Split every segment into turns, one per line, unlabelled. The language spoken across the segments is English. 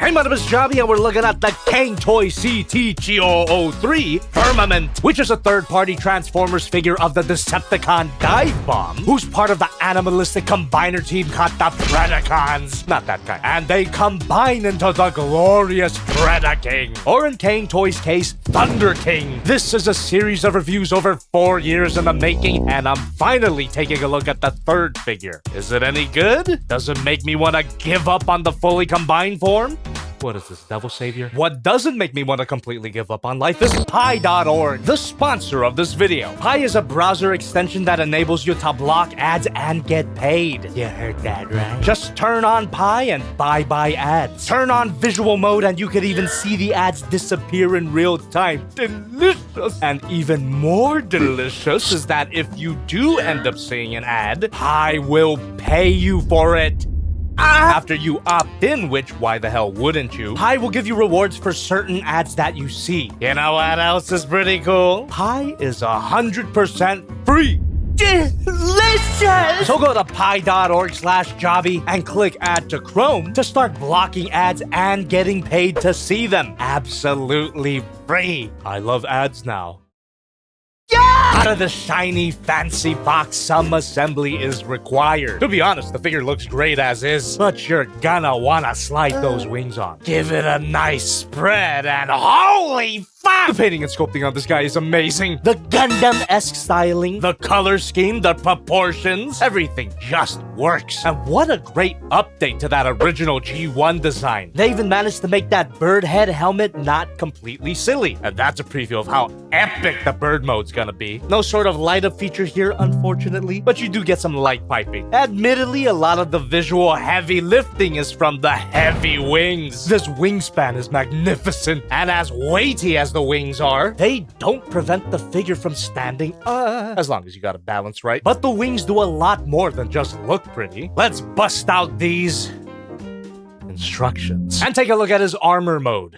Hey, my name is Jobby, and we're looking at the Cang Toys CT Chiyou CT Firmament, which is a third-party Transformers figure of the Decepticon Divebomb, who's part of the animalistic combiner team called the Predacons. Not that kind. And they combine into the glorious Predaking, or in Cang Toys' case, Thunderking. This is a series of reviews over 4 years in the making, and I'm finally taking a look at the third figure. Is it any good? Does it make me want to give up on the fully combined form? What is this, Devil Savior? What doesn't make me want to completely give up on life is Pi.org, the sponsor of this video. Pi is a browser extension that enables you to block ads and get paid. You heard that right? Just turn on Pi and bye-bye ads. Turn on visual mode and you could even see the ads disappear in real time. Delicious! And even more delicious is that if you do end up seeing an ad, Pi will pay you for it. After you opt in, which why the hell wouldn't you? Pi will give you rewards for certain ads that you see. You know what else is pretty cool? Pi is 100% free. Delicious! So go to pi.org/jobby and click Add to Chrome to start blocking ads and getting paid to see them. Absolutely free. I love ads now. Out of the shiny, fancy box, some assembly is required. To be honest, the figure looks great as is, but you're gonna wanna slide those wings on. Give it a nice spread, and holy fuck! The painting and sculpting on this guy is amazing. The Gundam-esque styling, the color scheme, the proportions, everything just works. And what a great update to that original G1 design. They even managed to make that bird head helmet not completely silly. And that's a preview of how epic the bird mode's gonna be. No sort of light-up feature here, unfortunately, but you do get some light piping. Admittedly, a lot of the visual heavy lifting is from the heavy wings. This wingspan is magnificent, and as weighty as the wings are, they don't prevent the figure from standing as long as you got a balance right. But the wings do a lot more than just look pretty. Let's bust out these instructions and take a look at his armor mode.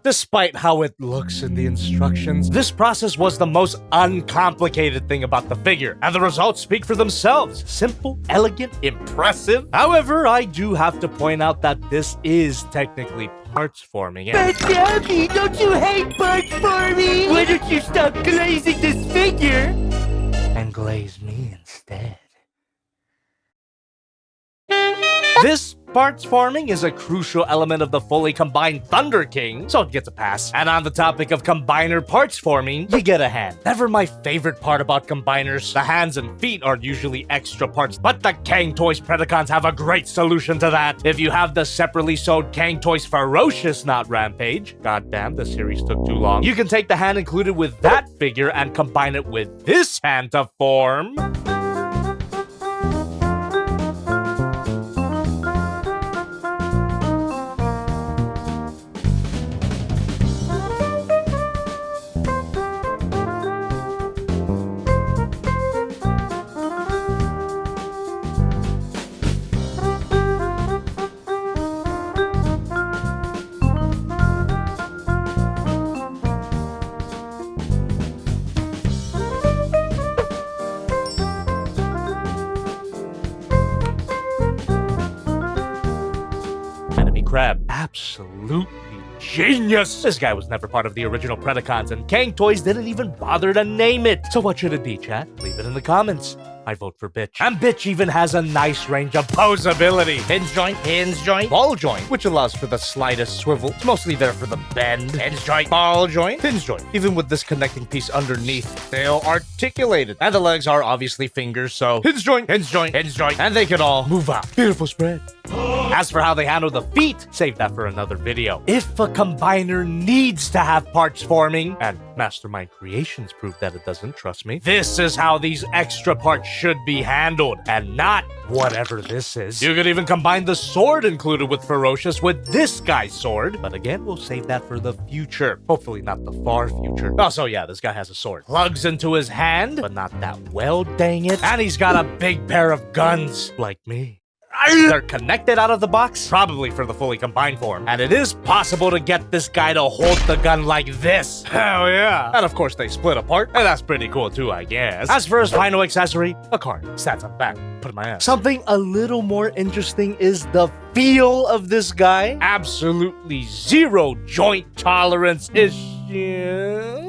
Despite how it looks in the instructions, this process was the most uncomplicated thing about the figure, and the results speak for themselves. Simple, elegant, impressive. However, I do have to point out that this is technically parts forming.
But Jobby, don't you hate parts forming? Why don't you stop glazing this figure
And glaze me instead. This parts forming is a crucial element of the fully combined Thunderking, so it gets a pass. And on the topic of combiner parts forming, you get a hand. Never my favorite part about combiners. The hands and feet are usually extra parts, but the Cang Toys Predacons have a great solution to that. If you have the separately sold Cang Toys Ferocious Not Rampage, goddamn, the series took too long, you can take the hand included with that figure and combine it with this hand to form crab. Absolutely genius! This guy was never part of the original Predacons, and Cang Toys didn't even bother to name it. So what should it be, chat? Leave it in the comments. I vote for bitch. And bitch even has a nice range of posability. Hinge joint, ball joint, which allows for the slightest swivel. It's mostly there for the bend. Hinge joint, ball joint, hinge joint. Even with this connecting piece underneath, they're articulated. And the legs are obviously fingers, so hinge joint, and they can all move out. Beautiful spread. As for how they handle the feet, save that for another video. If a combiner needs to have parts forming, and Mastermind Creations proved that it doesn't, trust me, this is how these extra parts should be handled, and not whatever this is. You could even combine the sword included with Ferocious with this guy's sword, but again, we'll save that for the future. Hopefully not the far future. Also, yeah, this guy has a sword. Plugs into his hand, but not that well, dang it. And he's got a big pair of guns, like me. They're connected out of the box, probably for the fully combined form. And it is possible to get this guy to hold the gun like this. Hell yeah. And of course they split apart, and that's pretty cool too, I guess. As for his final accessory, a card. Stats on back. Put in my ass. Something a little more interesting is the feel of this guy. Absolutely zero joint tolerance issue.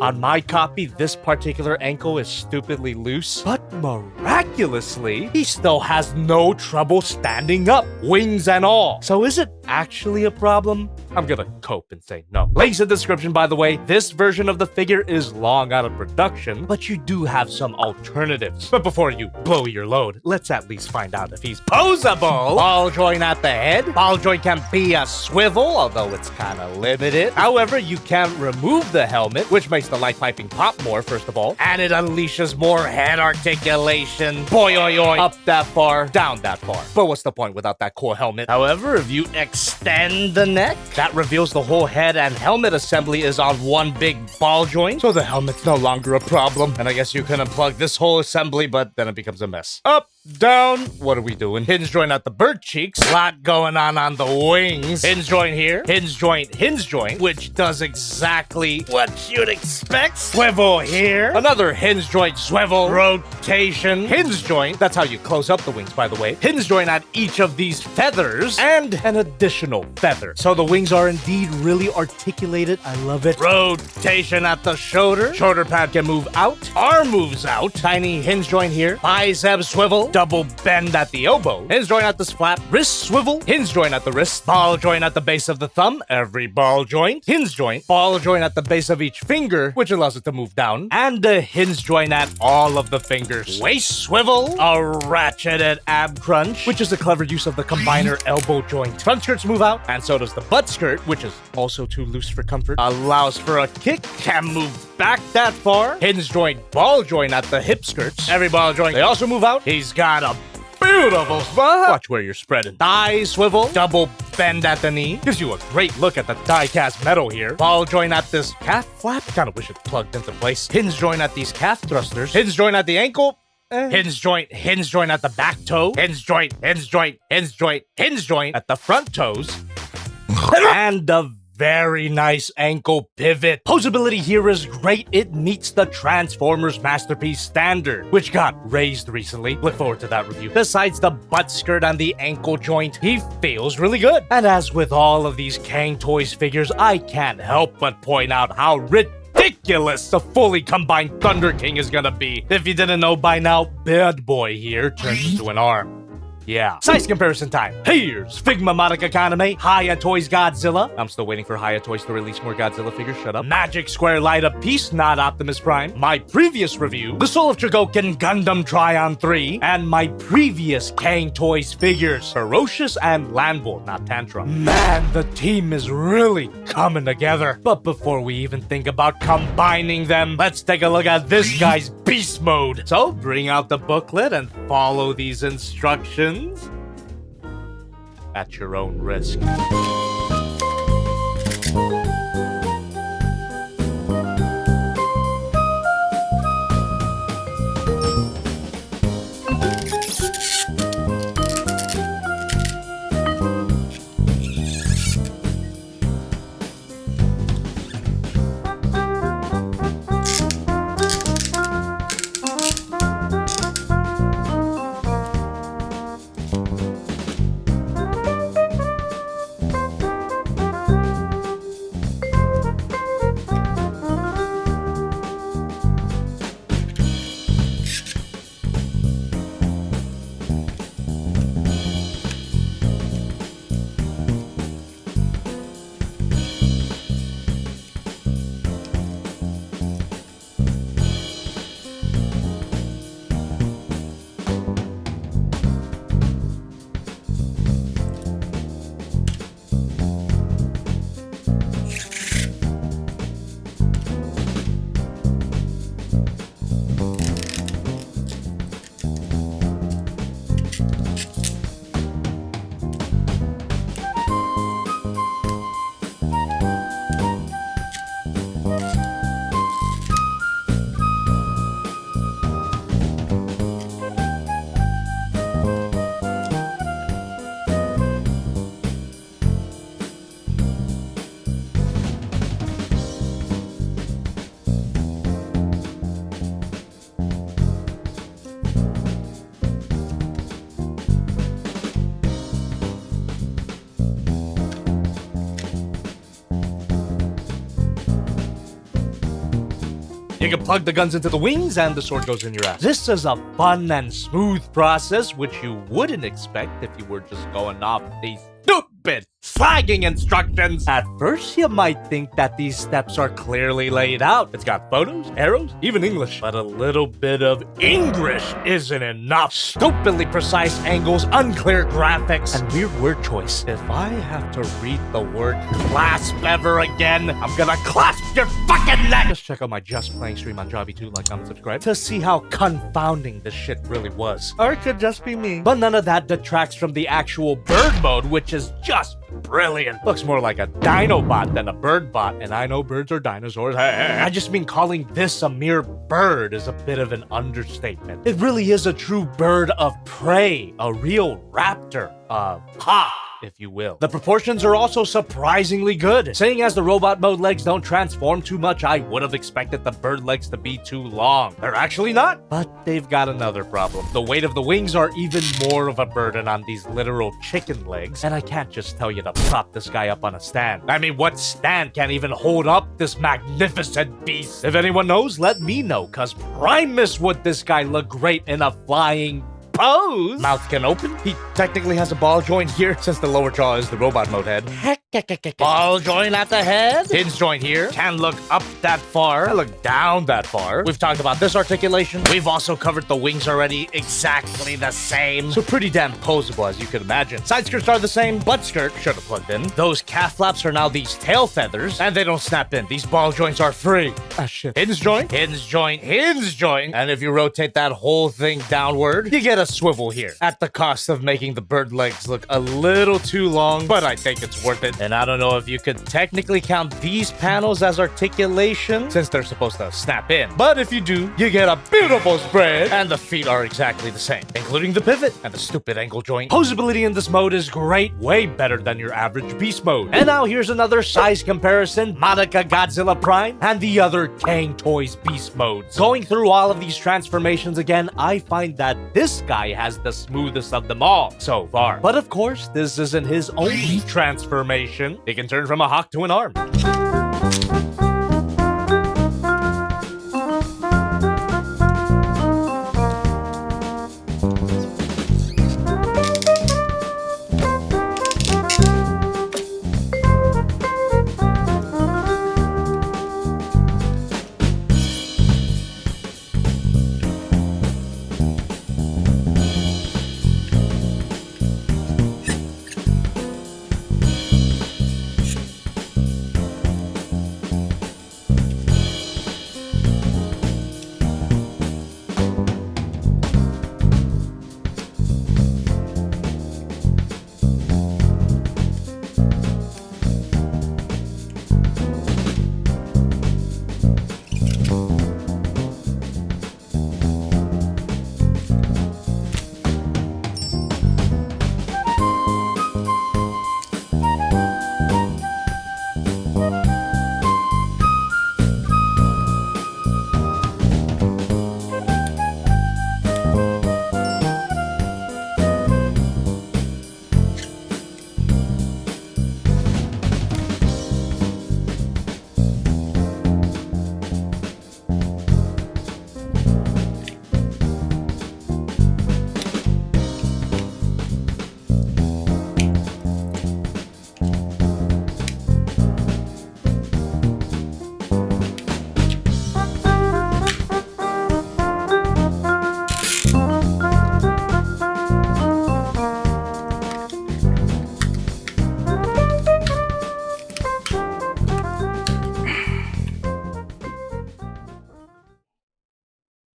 On my copy, this particular ankle is stupidly loose, but miraculously, he still has no trouble standing up, wings and all. So is it actually a problem? I'm gonna cope and say no. Links in the description, by the way. This version of the figure is long out of production, but you do have some alternatives. But before you blow your load, let's at least find out if he's posable. Ball joint at the head. Ball joint can be a swivel, although it's kind of limited. However, you can remove the helmet, which makes the light piping pop more, first of all, and it unleashes more head articulation. Boy, oi, oi. Up that far, down that far. But what's the point without that cool helmet? However, if you extend the neck, that reveals the whole head and helmet assembly is on one big ball joint, so the helmet's no longer a problem. And I guess you can unplug this whole assembly, but then it becomes a mess. Up, down, what are we doing? Hinge joint at the bird cheeks, lot going on the wings. Hinge joint here, hinge joint, which does exactly what you'd expect. Swivel here, another hinge joint swivel, rotation, hinge joint, that's how you close up the wings, by the way. Hinge joint at each of these feathers, and an additional feather. So the wings are indeed really articulated. I love it. Rotation at the shoulder. Shoulder pad can move out. Arm moves out. Tiny hinge joint here. Bicep swivel. Double bend at the elbow. Hinge joint at the splat. Wrist swivel. Hinge joint at the wrist. Ball joint at the base of the thumb. Every ball joint. Hinge joint. Ball joint at the base of each finger, which allows it to move down. And a hinge joint at all of the fingers. Waist swivel. A ratcheted ab crunch, which is a clever use of the combiner elbow joint. Front skirts move out, and so does the butt skirt, which is also too loose for comfort. Allows for a kick, can move back that far. Hinge joint, ball joint at the hip skirts. Every ball joint, they also move out. He's got a beautiful spot. Watch where you're spreading. Thigh swivel, double bend at the knee. Gives you a great look at the die-cast metal here. Ball joint at this calf flap. Kind of wish it plugged into place. Hinge joint at these calf thrusters. Hinge joint at the ankle. Hinge joint at the back toe. Hinge joint at the front toes. And a very nice ankle pivot. Posability here is great. It meets the Transformers Masterpiece standard, which got raised recently. Look forward to that review. Besides the butt skirt and the ankle joint, he feels really good. And as with all of these Cang Toys figures, I can't help but point out how ridiculous the fully combined Thunderking is gonna be. If you didn't know by now, Bad Boy here turns into an arm. Yeah. Size comparison time. Here's Figma Modica Kaname, Haya Toys Godzilla. I'm still waiting for Haya Toys to release more Godzilla figures, shut up. Magic Square Light Up Piece, not Optimus Prime. My previous review, the Soul of Chogokin Gundam Tryon 3, and my previous Cang Toys figures, Ferocious and Landbull, not Tantrum. Man, the team is really coming together. But before we even think about combining them, let's take a look at this guy's beast mode. So bring out the booklet and follow these instructions at your own risk. You can plug the guns into the wings and the sword goes in your ass. This is a fun and smooth process, which you wouldn't expect if you were just going off these stupid slagging instructions. At first, you might think that these steps are clearly laid out. It's got photos, arrows, even English. But a little bit of English isn't enough. Stupidly precise angles, unclear graphics, and weird word choice. If I have to read the word clasp ever again, I'm gonna clasp your fucking neck! Just check out my Just Playing stream on Jobby2, like, comment, subscribe, to see how confounding this shit really was. Or it could just be me. But none of that detracts from the actual bird mode, which is just brilliant. Looks more like a Dinobot than a bird bot, and I know birds are dinosaurs. I just mean calling this a mere bird is a bit of an understatement. It really is a true bird of prey, a real raptor, hawk, if you will. The proportions are also surprisingly good. Seeing as the robot mode legs don't transform too much, I would have expected the bird legs to be too long. They're actually not, but they've got another problem. The weight of the wings are even more of a burden on these literal chicken legs, and I can't just tell you to prop this guy up on a stand. I mean, what stand can even hold up this magnificent beast? If anyone knows, let me know, cause Primus would this guy look great in a flying pose. Mouth can open. He technically has a ball joint here since the lower jaw is the robot mode head. Ball joint at the head. Hinge joint here. Can look up that far. Can look down that far. We've talked about this articulation. We've also covered the wings already, exactly the same. So pretty damn posable, as you could imagine. Side skirts are the same. Butt skirt should have plugged in. Those calf flaps are now these tail feathers, and they don't snap in. These ball joints are free. Ah, shit. Hinge joint. Hinge joint. Hinge joint. And if you rotate that whole thing downward, you get a swivel here, at the cost of making the bird legs look a little too long, but I think it's worth it. And I don't know if you could technically count these panels as articulation, since they're supposed to snap in. But if you do, you get a beautiful spread, and the feet are exactly the same, including the pivot and the stupid ankle joint. Posability in this mode is great, way better than your average beast mode. And now here's another size comparison, Monica Godzilla Prime and the other Cang Toys beast modes. Going through all of these transformations again, I find that this guy has the smoothest of them all so far. But of course, this isn't his only transformation. He can turn from a hawk to an arm.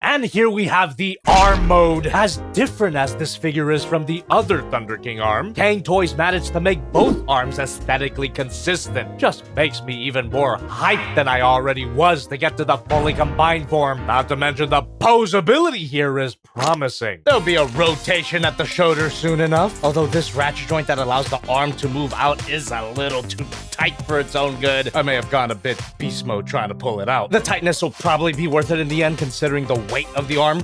And here we have the arm mode. As different as this figure is from the other Thunder King arm, Cang Toys managed to make both arms aesthetically consistent. Just makes me even more hyped than I already was to get to the fully combined form. Not to mention the posability here is promising. There'll be a rotation at the shoulder soon enough, although this ratchet joint that allows the arm to move out is a little too tight for its own good. I may have gone a bit beast mode trying to pull it out. The tightness will probably be worth it in the end, considering the weight of the arm,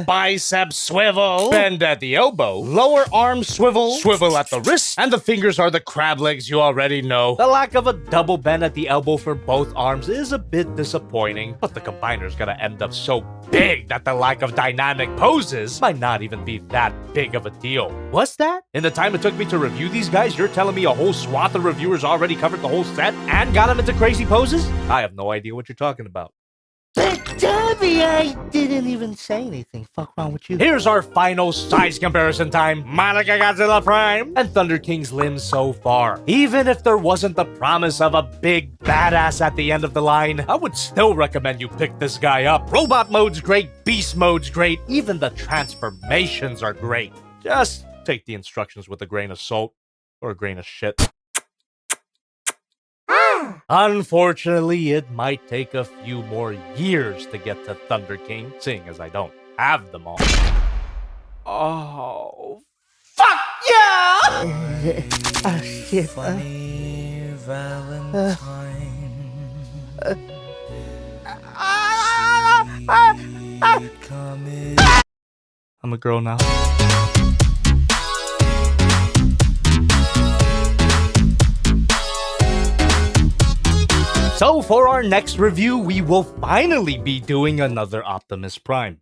bicep swivel, bend at the elbow, lower arm swivel, swivel at the wrist, and the fingers are the crab legs you already know. The lack of a double bend at the elbow for both arms is a bit disappointing, but the combiner's gonna end up so big that the lack of dynamic poses might not even be that big of a deal. What's that? In the time it took me to review these guys, you're telling me a whole swath of reviewers already covered the whole set and got them into crazy poses? I have no idea what you're talking about.
But Dobby, I didn't even say anything. Fuck wrong with you?
Here's our final size comparison time. Monica Godzilla Prime and Thunder King's limbs so far. Even if there wasn't the promise of a big badass at the end of the line, I would still recommend you pick this guy up. Robot mode's great, beast mode's great, even the transformations are great. Just take the instructions with a grain of salt or a grain of shit. Unfortunately, it might take a few more years to get to Thunder King, seeing as I don't have them all. Oh, fuck yeah!
Oh, shit.
Funny Valentine.
I'm a girl now. So for our next review, we will finally be doing another Optimus Prime.